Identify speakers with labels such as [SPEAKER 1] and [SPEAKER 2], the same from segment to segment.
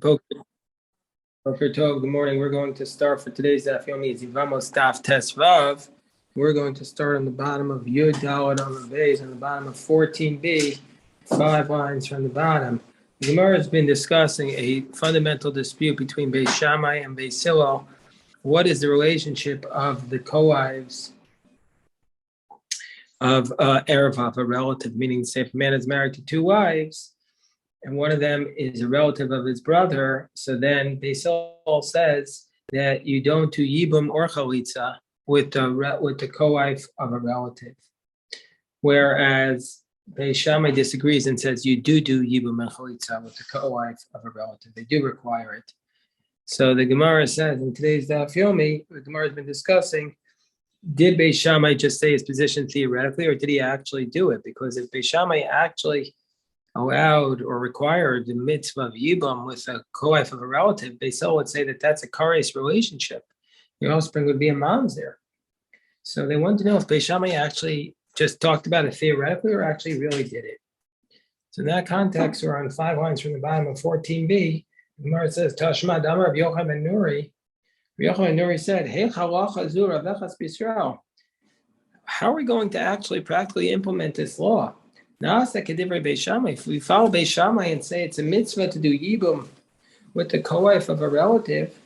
[SPEAKER 1] Boker Tov, good morning. We're going to start for today's Daf Yomi. It's Yevamos Daf Tes Vav. We're going to start on the bottom of Yud Daled on the base, on the bottom of 14b, 5 lines from the bottom. The Gemara has been discussing a fundamental dispute between Beis Shammai and Beis Hillel. What is the relationship of the co-wives of Erev, a relative, meaning say if a man is married to two wives, and one of them is a relative of his brother, so then Beis Hillel says that you don't do yibum or chalitza with the co-wife of a relative, whereas Beis Shammai disagrees and says you do yibum and chalitza with the co-wife of a relative. They do require it. So the Gemara says in today's Daf Yomi, the Gemara has been discussing, did Beis Shammai just say his position theoretically, or did he actually do it? Because if Beis Shammai actually allowed or required the mitzvah of yibum with a co-wife of a relative, Beis Hillel would say that that's a kares relationship. Your offspring would be a mom's there. So they want to know if Beis Shammai actually just talked about it theoretically or actually really did it. So in that context, we're on 5 lines from the bottom of 14b. The Gemara says, Tashma Damar Rav Yochanan ben Nuri. Rav Yochanan ben Nuri said, Hey chalacha zu Rav Echas b'Yisrael. How are we going to actually practically implement this law? If we follow Beis Shammai and say it's a mitzvah to do yibum with the co-wife of a relative,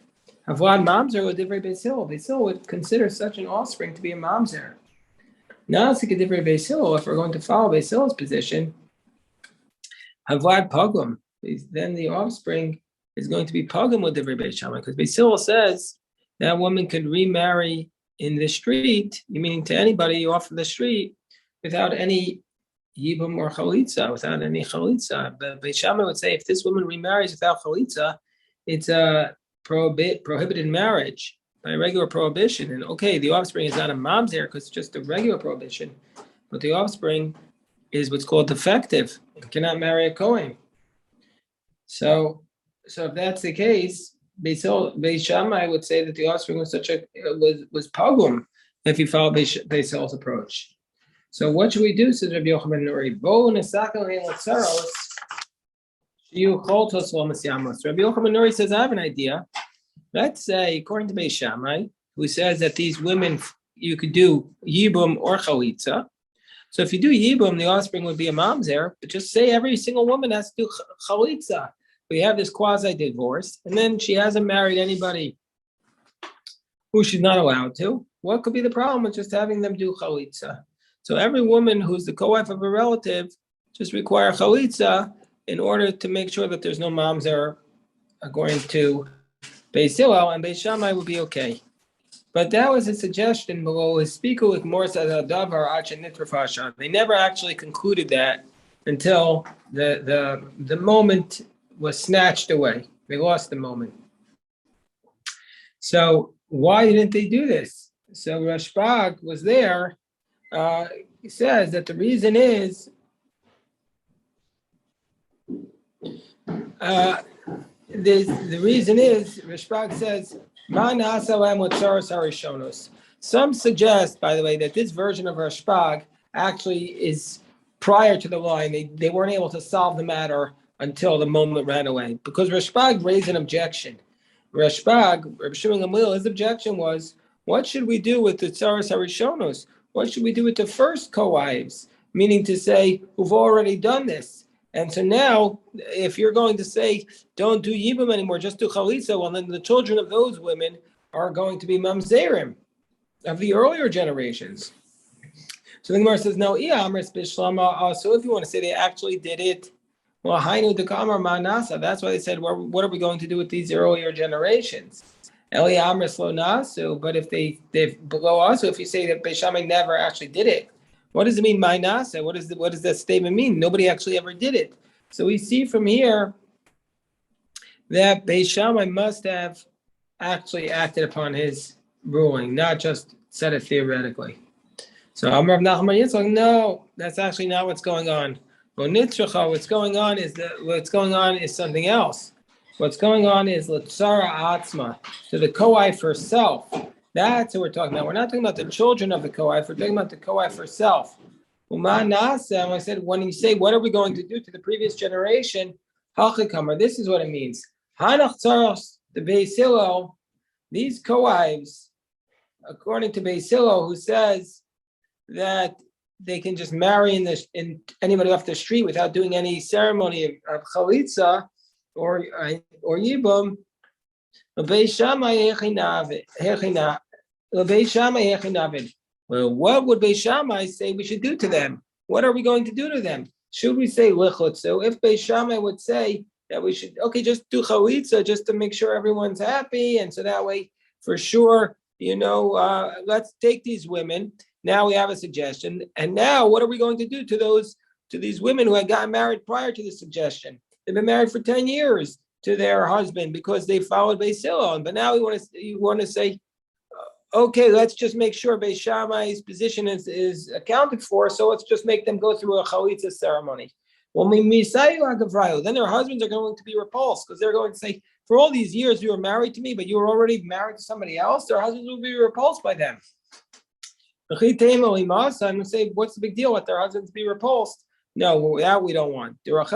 [SPEAKER 1] Havlad mamzer would divrei Beis Hillel. Beis Hillel would consider such an offspring to be a mamzer. Divrei Beis Hillel, if we're going to follow Beis Hillel's position, Havlad pogum, then the offspring is going to be pogum with divrei Beis Shammai, because Beis Hillel says that woman could remarry in the street, meaning to anybody you offer the street, without any yibum or chalitza, without any chalitza. But Beis Shammai would say if this woman remarries without chalitza, it's a prohibited marriage by regular prohibition. And okay, the offspring is not a mamzer because it's just a regular prohibition, but the offspring is what's called defective and cannot marry a Kohen. So if that's the case, Beis Shammai would say that the offspring was was pogum if you follow Beis Hillel's approach. So what should we do? Says Rabbi Yochanan ben Nuri. Rabbi Yochanan ben Nuri says, I have an idea. Let's say, according to Beis Shammai, who says that these women, you could do yibum or chalitza. So if you do yibum, the offspring would be a mamzer, but just say every single woman has to do chalitza. We have this quasi-divorce, and then she hasn't married anybody who she's not allowed to. What could be the problem with just having them do chalitza? So every woman who's the co-wife of a relative just require chalitza in order to make sure that there's no mamzer according to Beis Hillel, and Beis Shammai would be okay. But that was a suggestion below his speaker with more davar acha nitrafasha. They never actually concluded that until the moment was snatched away. They lost the moment. So why didn't they do this? So Rashbag was there. He says that the reason is the reason is Rashbag says some suggest, by the way, that this version of Rashbag actually is prior to the law, and they weren't able to solve the matter until the moment ran away, because Rashbag raised an objection. Rashbag, Rabbi Shimon Gamliel, his objection was, what should we do with the tzaras harishonos? What should we do with the first co-wives? Meaning to say, who've already done this. And so now, if you're going to say, don't do yibum anymore, just do chalitza, well, then the children of those women are going to be mamzerim of the earlier generations. So the Gemara says, no, so if you want to say they actually did it, well, hainu dekamar manasa. That's why they said, well, what are we going to do with these earlier generations? Eli Amris lo nasu, but if they're below us, so if you say that Beis Shammai never actually did it, what does it mean, my nasa? What does that statement mean? Nobody actually ever did it. So we see from here that Beis Shammai must have actually acted upon his ruling, not just said it theoretically. So Amar Nachman Yitzchak, no, that's actually not what's going on. What's going on is something else. What's going on is Latzara Atzma, to the co-wife herself. That's what we're talking about. We're not talking about the children of the co-wife. We're talking about the co-wife herself. I said, when you say, what are we going to do to the previous generation? This is what it means. Hanach tzaros the Beis Hillel, these co-wives, according to Beis Hillel, who says that they can just marry in anybody off the street without doing any ceremony of chalitza or yibum. Well, what would Beis Shammai say we should do to them? What are we going to do to them? Should we say lichut? So if Beis Shammai would say that we should, just do chalitza just to make sure everyone's happy, and so that way, for sure, let's take these women. Now we have a suggestion, and now what are we going to do to these women who had gotten married prior to the suggestion? They've been married for 10 years to their husband because they followed Beis Hillel, but now you want to say, okay, let's just make sure Beis Shammai's position is accounted for, so let's just make them go through a chalitza ceremony. Then their husbands are going to be repulsed because they're going to say, for all these years you were married to me, but you were already married to somebody else. Their husbands will be repulsed by them. I'm going to say, what's the big deal with their husbands be repulsed? No, that we don't want. Because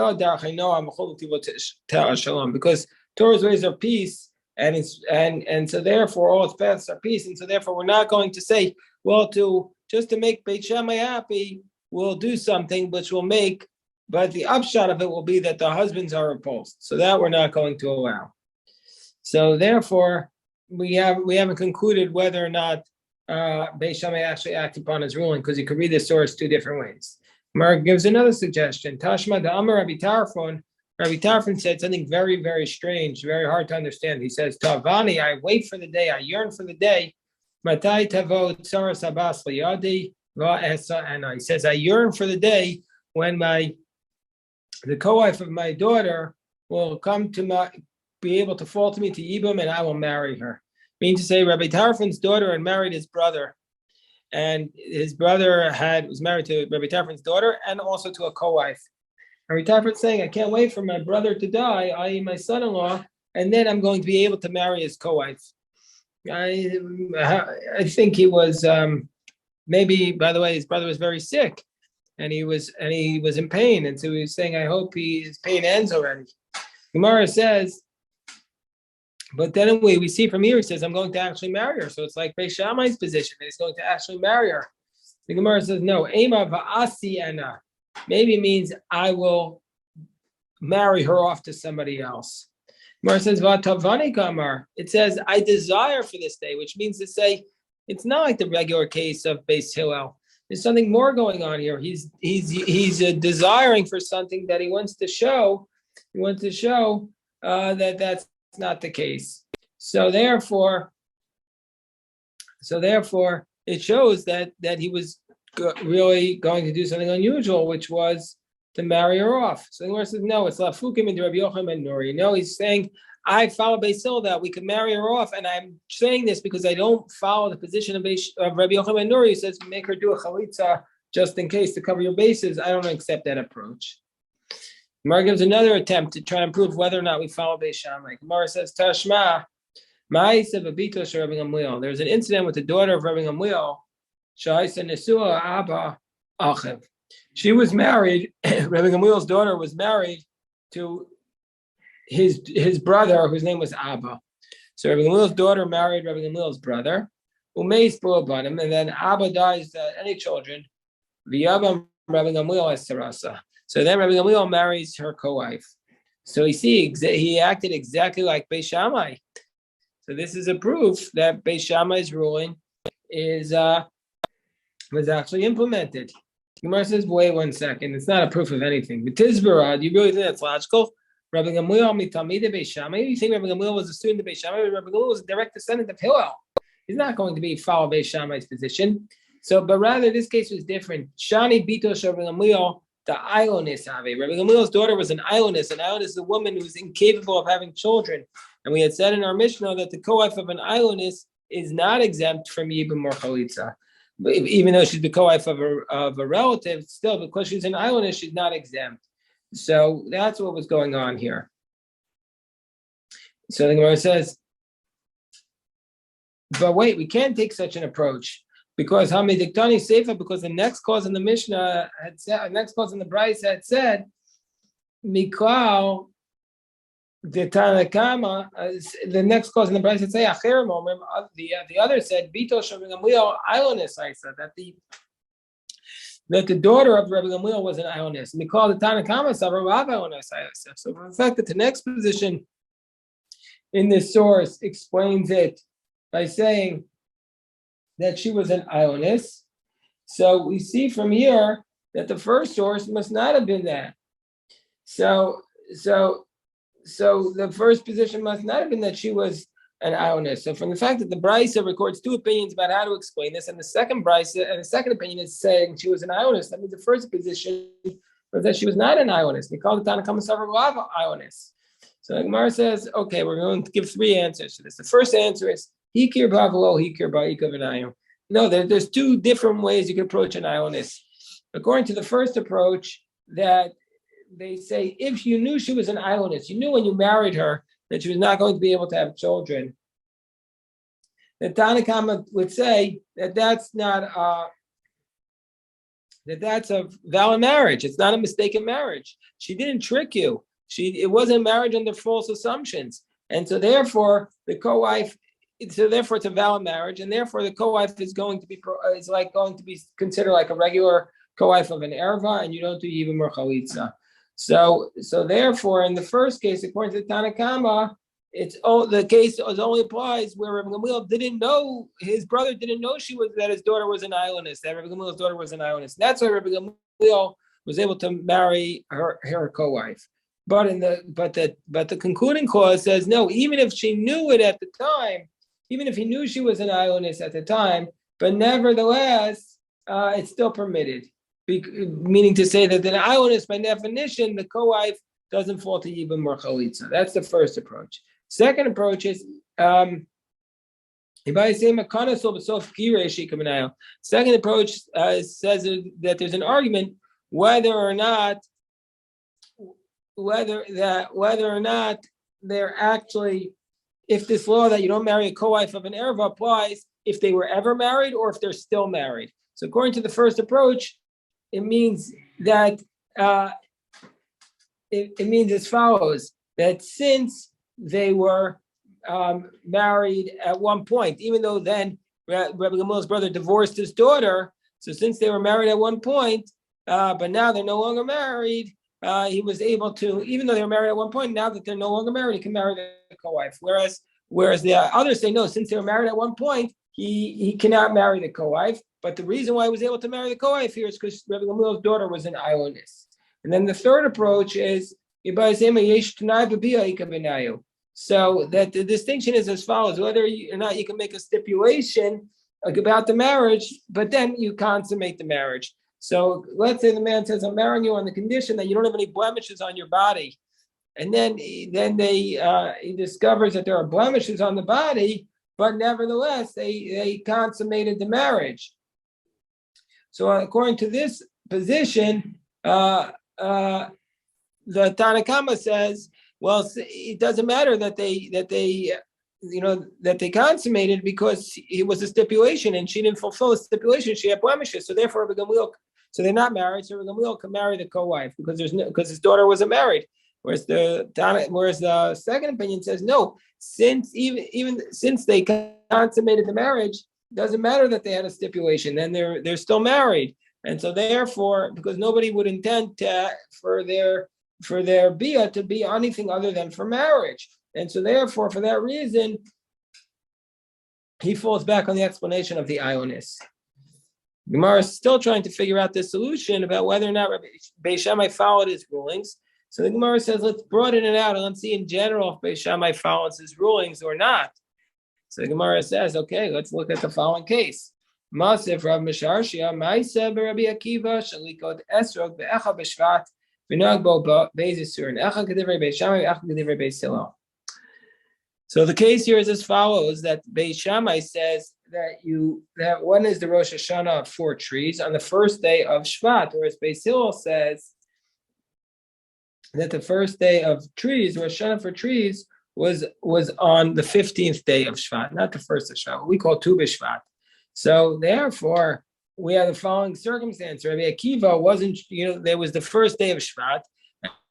[SPEAKER 1] Torah's ways are peace, and so therefore all its paths are peace, and so therefore we're not going to say, well, to make Beit Shammai happy, we'll do something which will make, but the upshot of it will be that the husbands are repulsed. So that we're not going to allow. So therefore, we haven't concluded whether or not Beit Shammai actually acted upon his ruling, because you could read the source two different ways. Mark gives another suggestion. Tashma da Amar Rabbi Tarfon. Rabbi Tarfon said something very, very strange, very hard to understand. He says, Tavani, I wait for the day, I yearn for the day. Matai tavo tzaras abbas liyadi va'esa ana. He says, I yearn for the day when the co-wife of my daughter will be able to fall to me to Yibum, and I will marry her. Meaning to say, Rabbi Tarfon's daughter had married his brother, and his brother was married to Rabbi Tarfon's daughter and also to a co-wife. Rabbi Tarfon's saying, I can't wait for my brother to die, i.e. my son-in-law, and then I'm going to be able to marry his co-wife. I think he was maybe, by the way, his brother was very sick, and he was in pain, and so he was saying, I hope his pain ends already. Gemara says, but then we see from here, he says, I'm going to actually marry her. So it's like Beis Shammai's position, that he's going to actually marry her. The Gemara says, no, Ema va'asi ena. Maybe it means I will marry her off to somebody else. Gemara says, Va'tavani kamar. It says, I desire for this day, which means to say, it's not like the regular case of Beis Hillel. There's something more going on here. He's desiring for something that he wants to show. He wants to show that that's not the case. So therefore, it shows that he was really going to do something unusual, which was to marry her off. So the Gemara says, no, it's lafukim into Rabbi Yochanan ben Nuri. No, he's saying, I follow Beis Hillel that we can marry her off, and I'm saying this because I don't follow the position of Rabbi Yochanan ben Nuri, who says make her do a chalitza just in case to cover your bases. I don't accept that approach. Gemara gives another attempt to try and prove whether or not we follow Beis Shammai. Gemara says, Tashma, ma'isa v'bito shel Rabbi Gamliel. There's an incident with the daughter of Rabbi Gamliel. Sha'isa nesua abba achiv. She was married. Rabbi Gamliel's daughter was married to his brother, whose name was Abba. So Rabbi Gamliel's daughter married Rabbi Gamliel's brother. Umeis b'obanim, and then Abba dies without any children. V'yabam Rabbi Gamliel as sarasa. So then Rabbi Gamliel marries her co-wife. So you see, he acted exactly like Beis Shammai. So this is a proof that Beis Shammai's ruling was actually implemented. Gemara says, wait 1 second, it's not a proof of anything. But Tizbara, do you really think that's logical? Rabbi Gamliel mitamid Beis Shammai. You think Rabbi Gamliel was a student of Beis Shammai? Rabbi Gamliel was a direct descendant of Hillel. He's not going to follow Beis Shammai's position. So, but rather this case was different. Shani bito Rabbi Gamliel. The Ilonis Have. Rabbi Gamliel's daughter was an Ilonis. An Ilonis is a woman who is incapable of having children. And we had said in our Mishnah that the co-wife of an Ilonis is not exempt from Yibum or Chalitza. Even though she's the co-wife of a relative, still, because she's an Ilonis, she's not exempt. So that's what was going on here. So the Gemara says, but wait, we can't take such an approach. Because Hamidiktani Seifa, because the next clause in the Mishnah had said, next clause in the Bryce had said, Mikal the Tanakama, the next clause in the Brayso say Acher Momrim. The other said Bito Rabbi Gamliel Ilonis. I said that the daughter of Rabbi Gamliel was an Ilonis. We call the Tanakama Savar Rav Ilonis. So the fact that the next position in this source explains it by saying that she was an Ilonis. So we see from here that the first source must not have been that. So the first position must not have been that she was an Ionis. So from the fact that the Brisa records two opinions about how to explain this, and the second Brisa and the second opinion is saying she was an Ionis, that means the first position was that she was not an Ionis. We call it Tanakama Savar Rav Ionis. So the Gemara says, okay, we're going to give three answers to this. The first answer is Hikir Bavalo, Hikir Ba'ika V'nayim. No, there's two different ways you can approach an Ionis. According to the first approach, that they say if you knew she was an Ionis, you knew when you married her that she was not going to be able to have children. The Tanakama would say that that's a valid marriage. It's not a mistaken marriage. She didn't trick you. It wasn't marriage under false assumptions, and so therefore the co-wife. So therefore, it's a valid marriage, and therefore the co-wife is going to be considered like a regular co-wife of an erva, and you don't do yibum or chalitza. So therefore, in the first case, according to the Tanakama, the case only applies where Rabbi Gamliel didn't know, his brother didn't know that his daughter was an Ionis, that Rabbi Gamliel's daughter was an Ionis. That's why Rabbi Gamliel was able to marry her co-wife. But the concluding clause says no, even if she knew it at the time, even if he knew she was an Ionis at the time, but nevertheless, it's still permitted. Meaning to say that the Ionis, by definition, the co-wife doesn't fall to Yibum or Chalitza. That's the first approach. Second approach is second approach says that there's an argument whether or not they're actually, if this law that you don't marry a co-wife of an erva applies if they were ever married or if they're still married. So according to the first approach, it means that it means as follows: that since they were married at one point, even though then Rabbi Gamliel's brother divorced his daughter, so since they were married at one point, but now they're no longer married, he was able to, even though they were married at one point, now that they're no longer married, he can marry the co-wife. Whereas the others say no, since they were married at one point, he cannot marry the co-wife. But the reason why he was able to marry the co-wife here is because Rabbi Gamliel's daughter was an Ionis. And then the third approach is so that the distinction is as follows: whether or not you can make a stipulation about the marriage, but then you consummate the marriage. So let's say the man says, "I'm marrying you on the condition that you don't have any blemishes on your body," and then he discovers that there are blemishes on the body, but nevertheless they consummated the marriage. So according to this position, the Tanakama says, well, it doesn't matter that they consummated because it was a stipulation and she didn't fulfill the stipulation. She had blemishes, so therefore so they're not married. So Rabbi Gamliel can marry the co-wife because his daughter wasn't married. Whereas the second opinion says no, since since they consummated the marriage, it doesn't matter that they had a stipulation. Then they're still married, and so therefore, because nobody would intend for their bia to be anything other than for marriage, and so therefore, for that reason, he falls back on the explanation of the Ionis. Gemara is still trying to figure out the solution about whether or not Rabbi Beis Shammai followed his rulings. So the Gemara says, let's broaden it out and let's see in general if Beis Shammai follows his rulings or not. So the Gemara says, okay, let's look at the following case. Masif Rav Misharshia, Ma'isa Rabbi Akiva, Shalikot Esrog, Be'echa B'Shvat, V'nag Bo Be'ezisur, and Echa K'divrei Beis Shammai, Echa K'divrei Beis Hillel. So the case here is as follows: that Beis Shammai says that one is the Rosh Hashanah of 4 trees on the first day of Shvat, whereas Beis Hillel says that the first day of trees, Rosh Hashanah for trees, was on the 15th day of Shvat, not the first of Shvat, what we call Tu B'Shvat. So therefore, we have the following circumstance: Rabbi Akiva wasn't, there was the first day of Shvat,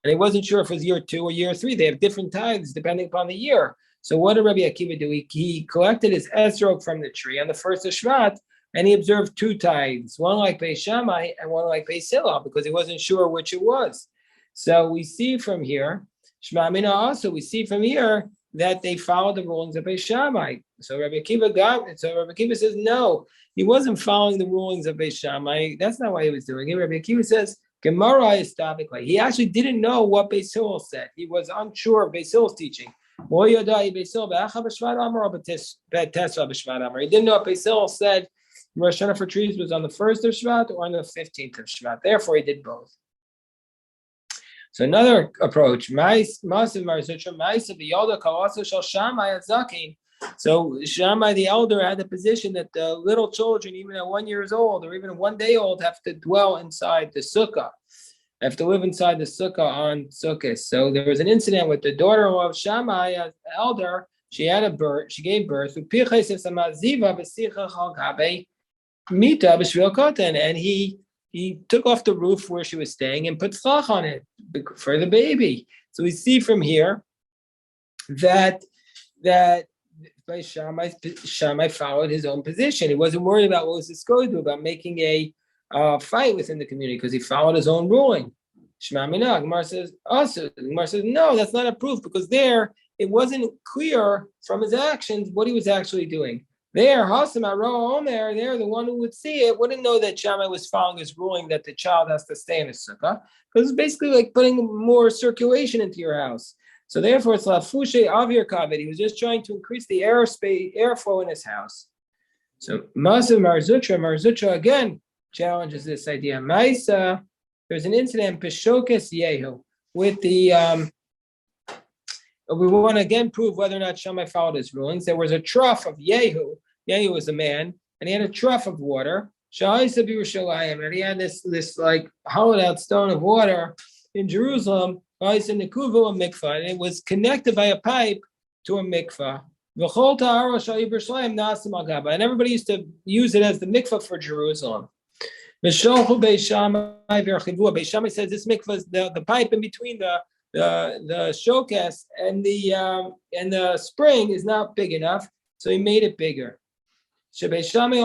[SPEAKER 1] And he wasn't sure if it was year 2 or year 3. They have different tithes depending upon the year. So what did Rabbi Akiva do? He collected his esrog from the tree on the first of Shvat, and he observed 2 tithes, one like Beis Shammai and one like Beis Hillel, because he wasn't sure which it was. So we see from here, Shema Mina also, we see from here that they followed the rulings of Beis Shammai. So Rabbi Akiva says, no, he wasn't following the rulings of Beis Shammai. That's not why he was doing it. Rabbi Akiva says, Gemara is topic. He actually didn't know what Beis Hillel said. He was unsure of Beis Hillel's teaching. He didn't know if Beis Hillel said Rosh Hashanah for trees was on the 1st of Shvat or on the 15th of Shvat. Therefore, he did both. So another approach, so Shammai the elder had the position that the little children, even at 1 year old or even 1 day old, have to dwell inside the sukkah, have to live inside the sukkah on Sukkot. So there was an incident with the daughter of Shammai, the elder. She gave birth, and he took off the roof where she was staying and put tzlach on it for the baby. So we see from here that Shammai followed his own position. He wasn't worried about what was this going to do about making a fight within the community because he followed his own ruling. Shema Mina, Gemara says no, that's not a proof because there it wasn't clear from his actions what he was actually doing. There, Hasam Aro Omer, there, the one who would see it wouldn't know that Shammai was following his ruling that the child has to stay in the sukkah, because it's basically like putting more circulation into your house. So therefore, it's Lafushe Avir Kaved. He was just trying to increase the airflow in his house. So Masav Marzutra again challenges this idea. Maisa, there's an incident, Peshokes Yehu, with the we want to again prove whether or not Shammai followed his rulings. There was a trough of Yehu. Yehu was a man, and he had a trough of water. And he had this like hollowed out stone of water in Jerusalem. And it was connected by a pipe to a mikvah. And everybody used to use it as the mikvah for Jerusalem. Beis Shammai says this mikvah is the pipe in between the showcase and the spring is not big enough, so he made it bigger. Beis Shammai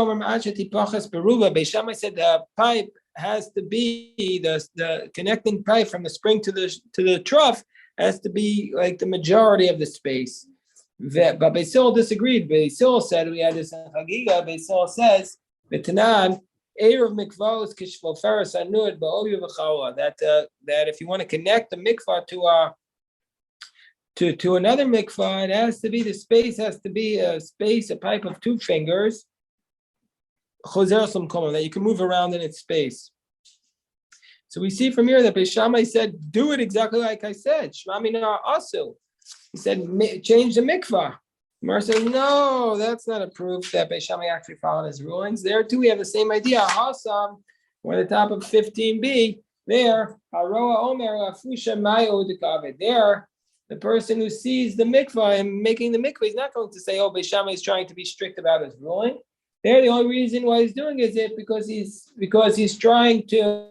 [SPEAKER 1] said the pipe has to be the connecting pipe from the spring to the trough has to be like the majority of the space. But Beis Hillel disagreed. Beis Hillel said, we had this in Chagiga, Beis Hillel says, B'tanan, Erev mikvahos kishvoferes anud ba'oyu v'chawa. That if you want to connect the mikvah to another mikvah, the space has to be a pipe of 2 fingers, that you can move around in its space. So we see from here that Beis Shammai said, do it exactly like I said. Shema Mina asu. He said, change the mikvah. Mar says, no, that's not a proof that Beis Shammai actually followed his rulings. There too, we have the same idea. Hasam, we're at the top of 15b. There, Haroa Omer Afusha Mayo Dekave. There, the person who sees the mikvah and making the mikvah, he's not going to say, oh, Beis Shammai is trying to be strict about his ruling. There, the only reason why he's doing it is because he's trying to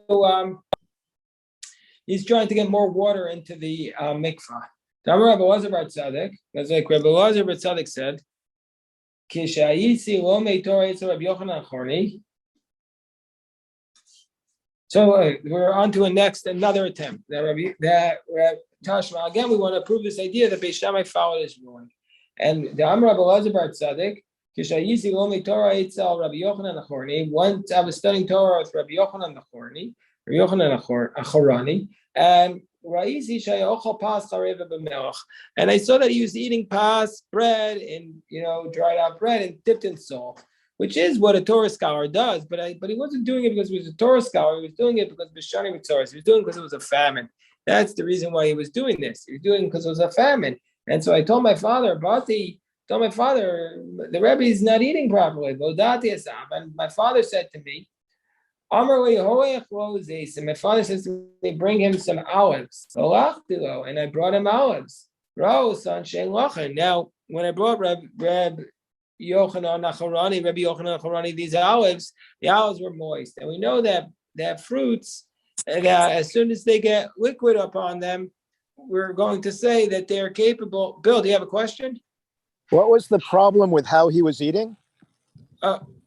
[SPEAKER 1] get more water into the mikvah. Tamar Rabbi Elazar bar Tzadok, that's like Rabbi Elazar bar Tzadok said, Kishayisi lo mei Torah etzel Rabbi Yochanan Chorni. So we're on to another attempt. Tashma, again, we want to prove this idea that Beis Shammai followed his ruling. And the Amar Rabbi Elazar bar Tzadok, Kishayisi lo mei Torah etzel Rabbi Yochanan Chorni. Once I was studying Torah with Rabbi Yochanan Achorani, and I saw that he was eating pas bread and dried out bread and dipped in salt, which is what a Torah scholar does. But he wasn't doing it because he was a Torah scholar. He was doing it because Bishani Mitzoros. He was doing it because it was a famine. That's the reason why he was doing this. He was doing it because it was a famine. And so I told my father, the Rebbe is not eating properly. And my father said to me, and my father says to me, bring him some olives. And I brought him olives. Now, when I brought Rabbi Yochanan Nachorani, these olives, the olives were moist. And we know that fruits And as soon as they get liquid upon them, we're going to say that they're capable. Bill, do you have a question?
[SPEAKER 2] What was the problem with how he was eating?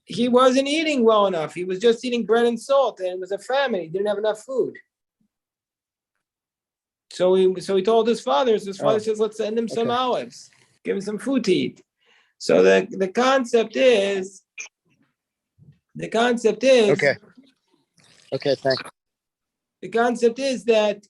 [SPEAKER 1] He wasn't eating well enough. He was just eating bread and salt, and it was a famine. He didn't have enough food. So he told his father. So his father says, "Let's send him some olives. Give him some food to eat." So the concept is.
[SPEAKER 2] Okay, thanks.
[SPEAKER 1] The concept is that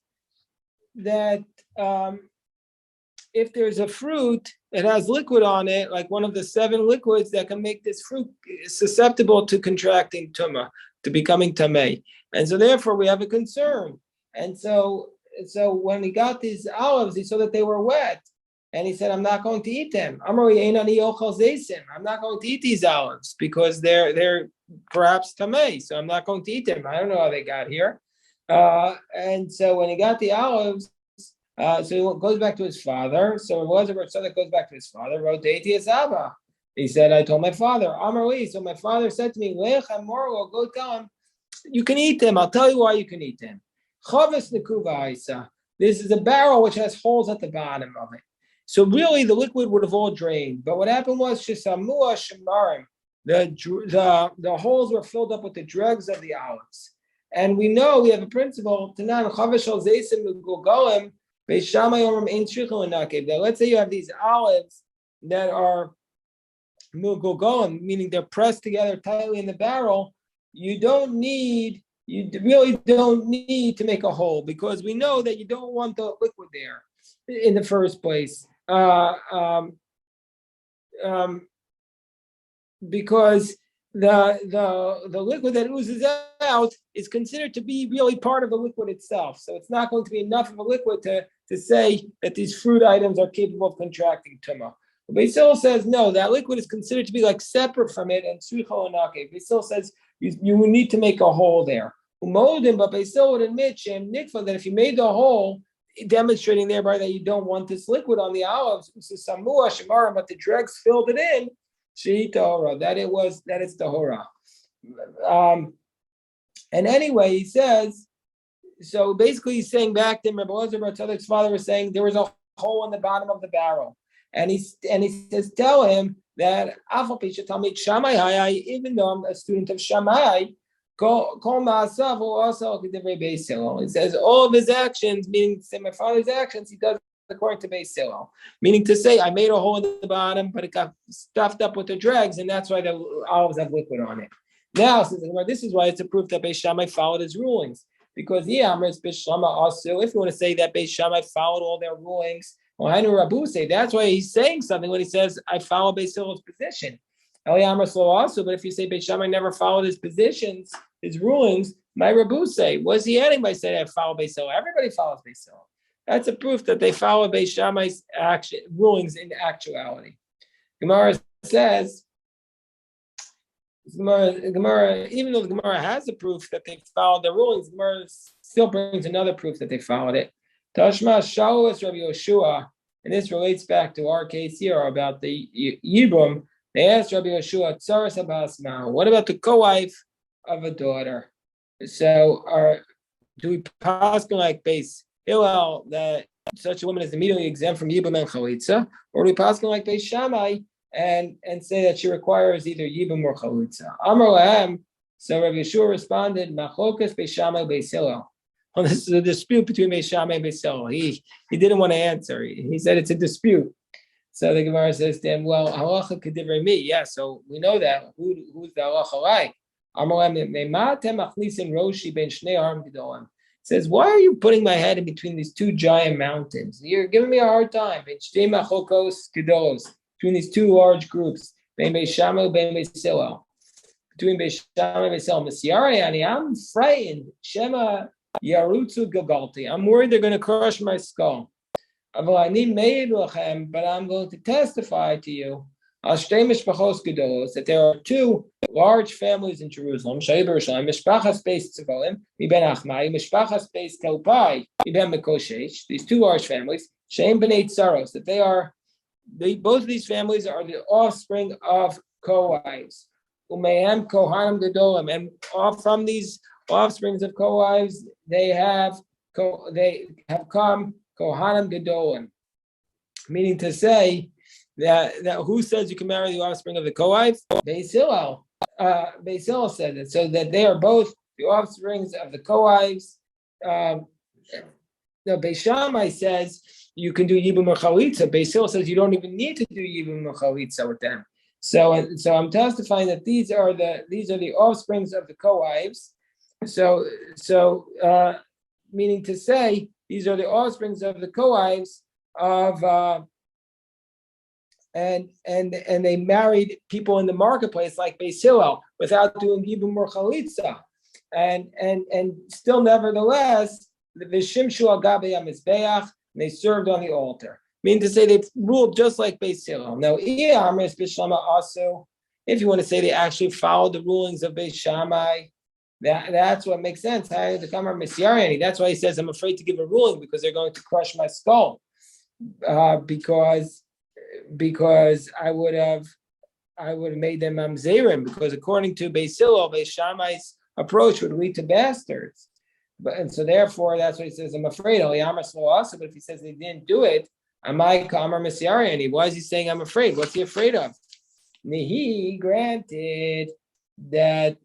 [SPEAKER 1] if there's a fruit that has liquid on it, like one of the 7 liquids that can make this fruit susceptible to contracting tumah, to becoming tamei, and so therefore we have a concern. And so when he got these olives, he saw that they were wet, and he said, "I'm not going to eat them. I'm not going to eat these olives because they're perhaps tamei, so I'm not going to eat them. I don't know how they got here." And so when he got the olives, so he goes back to his father. So it was a that goes back to his father. Wrote Deiti Asaba. He said, "I told my father, Amarli." So my father said to me, "Lech Amorlo, go tell him, you can eat them. I'll tell you why you can eat them." Chavis Nekuva Isa. This is a barrel which has holes at the bottom of it. So really, the liquid would have all drained. But what happened was Shisamua Shemarim. The holes were filled up with the dregs of the olives. And we know we have a principle, Tanan Chavish al Zaysim Gogolim. Now, let's say you have these olives that are mugogolim, meaning they're pressed together tightly in the barrel. You really don't need to make a hole, because we know that you don't want the liquid there in the first place. Because the liquid that oozes out is considered to be really part of the liquid itself. So it's not going to be enough of a liquid to say that these fruit items are capable of contracting tumah. Basil says no, that liquid is considered to be like separate from it, and srichol anake. Basil says you will need to make a hole there. But Basil would admit that if you made the hole, demonstrating thereby that you don't want this liquid on the olives, but the dregs filled it in. That it's tahora. And anyway, he says, so basically he's saying back to him, Rabbi Elazar bar Tzadok's father was saying there was a hole in the bottom of the barrel. And he says, tell him that even though I'm a student of Shammai, he says all of his actions, meaning to say my father's actions, he does according to Beis Hillel, meaning to say I made a hole in the bottom, but it got stuffed up with the dregs, and that's why the olives have liquid on it. Now, this is why it's a proof that Beis Shammai followed his rulings, because if you want to say that Beis Shammai followed all their rulings, that's why he's saying something when he says I follow Beis Hillel's position. Also, but if you say Beis Shammai never followed his positions, his rulings, my Rabuse, what is he adding by saying I follow Beis Hillel? Everybody follows Beis Hillel. That's a proof that they follow Beis Shammai's rulings in actuality. Gemara says, Gemara, even though the Gemara has a proof that they followed their rulings, Gemara still brings another proof that they followed it. Tashma Shaul Rabbi Yoshua, and this relates back to our case here about the Yibum. They asked Rabbi Yoshua, Tzaras Habasma, what about the co-wife of a daughter? So, do we pass like Beis Hillel that such a woman is immediately exempt from Yibum and Chalitza, or do we pass like Beis Shammai and say that she requires either Yibum or Chalitza? Amar Lahem, so Rabbi Yeshua responded, Machlokas Beis Shammai Beis Hillel. Well, this is a dispute between Beis Shammai and Beis Hillel. He didn't want to answer. He said it's a dispute. So the Gemara says to him, well, halacha kedivrei mi. Yeah, so we know that. Who's the halacha like? Amar Lahem, Meimatem achnisin roshi ben shnei aram gedolim. Says, why are you putting my head in between these two giant mountains? You're giving me a hard time. Between these two large groups. Between Beis Shammai and Beis Hillel. I'm frightened. Shema Yarutzu Gagalti. I'm worried they're going to crush my skull. But I'm going to testify to you that there are two large families in Jerusalem. These two large families, that both of these families are the offspring of co-wives. And from these offsprings of co-wives, they have come Kohanim Gedolim, meaning to say that who says you can marry the offspring of the co-wife? Beis Hillel. Beis Hillel said it, so that they are both the offsprings of the co-wives. No, Beis Shammai says you can do Yibum or Chalitza. Beis Hillel says you don't even need to do Yibum or Chalitza with them. So I'm testifying that these are the offsprings of the co-wives. So meaning to say these are the offsprings of the co-wives of and they married people in the marketplace like Beis Hillel without doing Yibum or Chalitza, and still nevertheless the Shimshu al Gabe HaMizbeach, and they served on the altar. Meaning to say they ruled just like Beis Hillel. Now, if you want to say they actually followed the rulings of Beis Shammai, that's what makes sense. That's why he says, I'm afraid to give a ruling because they're going to crush my skull. Because I would have made them mamzerim, because according to Beis Hillel, Beis Shammai's approach would lead to bastards. And so therefore, that's what he says, I'm afraid. But if he says they didn't do it, why is he saying I'm afraid? What's he afraid of? He granted that,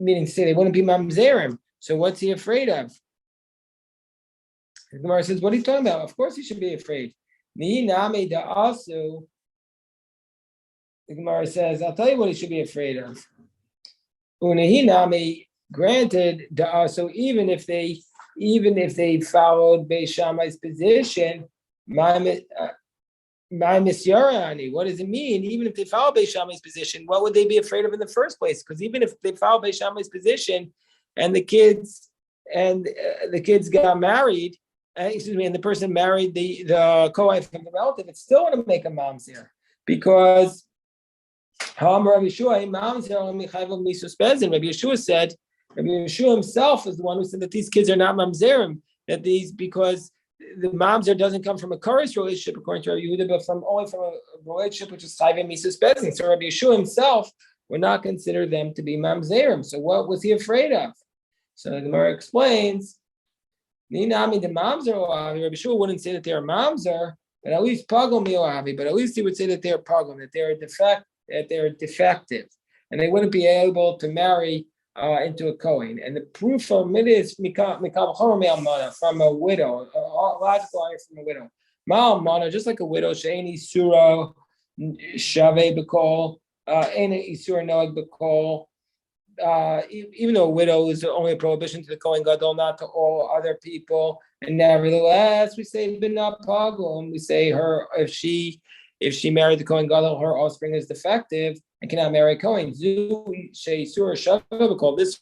[SPEAKER 1] meaning to say they wouldn't be mamzerim. So what's he afraid of? The Gemara says, what are you talking about? Of course he should be afraid. The Gemara says, I'll tell you what he should be afraid of. Granted, so even if they followed Beis Shammai's position, my misyarani, what does it mean? Even if they follow Beis Shammai's position, what would they be afraid of in the first place? Because even if they follow Beis Shammai's position, and the kids got married, and the person married the co-wife of the relative, it's still going to make a mamzer, because Rabbi Yeshua said, Rabbi Yeshua himself is the one who said that these kids are not mamzerim, because the mamzer doesn't come from a Koresh relationship, according to Rabbi Yehuda, but only from a relationship which is chayv misus bezin. So Rabbi Yeshua himself would not consider them to be mamzerim. So what was he afraid of? So the Gemara explains, Ninami the mamzer oavi. Rabbi Yeshua wouldn't say that they're mamzer, but at least pagom oavi. But at least he would say that they're pagom, that they're defective, and they wouldn't be able to marry into a Kohen. And the proof from it is from a widow, a logical answer from a widow. Ma'almana, just like a widow, she'eni sura shave b'kol, eni isura noag b'kol. Even though a widow is only a prohibition to the Kohen Gadol, not to all other people, and nevertheless, we say b'na pagum. We say her if she married the Kohen Gadol, her offspring is defective and cannot marry a Kohen. This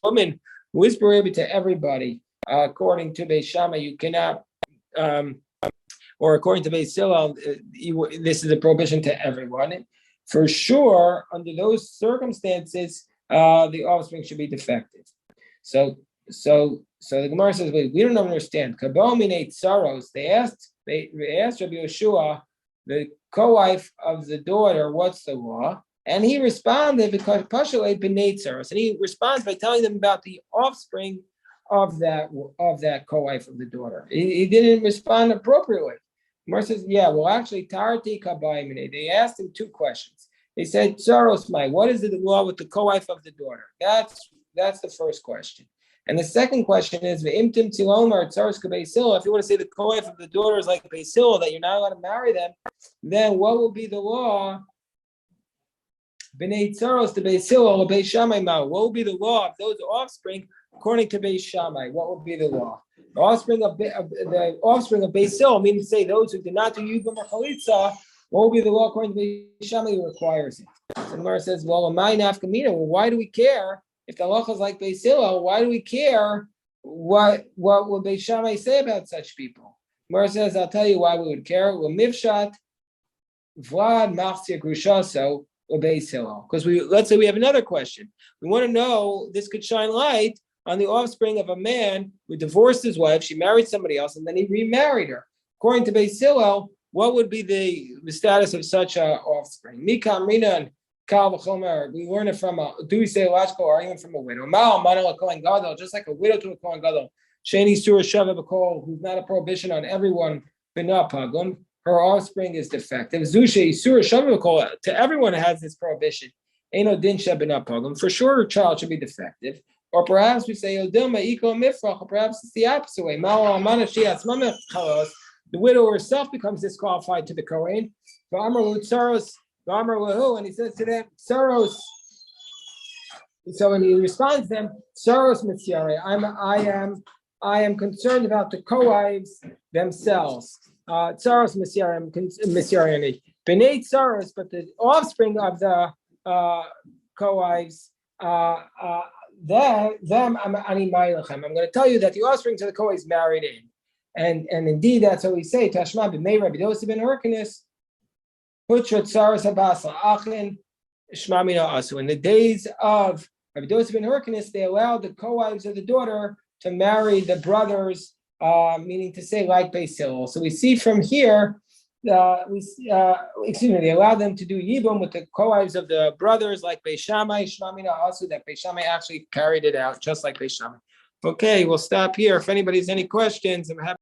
[SPEAKER 1] woman who is prohibited to everybody, according to Beis Shammai, you cannot, or according to Beis Hillel, this is a prohibition to everyone. For sure, under those circumstances, the offspring should be defective. So the Gemara says, wait, we don't understand. They asked Rabbi Yeshua, the co-wife of the daughter, what's the law? And he responded, because Pashalei b'nei tsaros, and he responds by telling them about the offspring of that co-wife of the daughter. He didn't respond appropriately. Gemara says, yeah, well, actually, Tarti Kabayimine. They asked him two questions. They said, Tsaros Mai, what is the law with the co-wife of the daughter? That's the first question. And the second question is, V'imtim Tzilomar Tsaros Beis Hillel. If you want to say the co-wife of the daughter is like Beis Hillel, that you're not allowed to marry them, then what will be the law? B'nei Tsaros to Beis Hillel or Beis Shammai Ma'u. What will be the law of those offspring according to Beis Shammai? What will be the law? The offspring of Beis Hillel, meaning to say those who did not do Yibum or Chalitza, what will be the law according to Beis Shammai who requires it? So the Gemara says, well, why do we care? If the halacha is like Beis Hillel, why do we care what will Beis Shammai say about such people? Gemara says, I'll tell you why we would care. Well, Mivshat Vlad Machzir Grushaso or Beis Hillel. Because let's say we have another question. We want to know, this could shine light on the offspring of a man who divorced his wife, she married somebody else, and then he remarried her. According to Beis Hillel, what would be the status of such an offspring? Mikam Rinan Kal v'chomer. We learn it from do we say a logical argument from a widow? Mal manal a kohen gadol, just like a widow to a kohen gadol. Sheni surah shava b'kol, who's not a prohibition on everyone. B'na pagum, her offspring is defective. Zusha surah shava b'kol, to everyone has this prohibition. Eino din sheb'na pagum. For sure, her child should be defective. Or perhaps we say Odilma iko mifrach, or perhaps it's the opposite way. Mal amana shiatz mamech chalos. The widow herself becomes disqualified to the kohen. V'amar tsaros. And he says to them, Saros. So when he responds to them, Saros Mitzyare, I am concerned about the co-wives themselves. Saros Mitzyare, B'nai Saros, but the offspring of the co-wives, them I'm going to tell you that the offspring to the co-wives married in. And indeed, that's what we say, Tashma b'mei Rabbi Yosef ben Hyrcanus, in the days of Rabbi Yosef ben Hyrcanus, they allowed the co-wives of the daughter to marry the brothers, meaning to say like Beis Hillel. So we see from here, they allowed them to do yibum with the co-wives of the brothers like Beis Shammai, Shmamina Asu, that Beis Shammai actually carried it out just like Beis Shammai. Okay, we'll stop here. If anybody has any questions, I'm happy.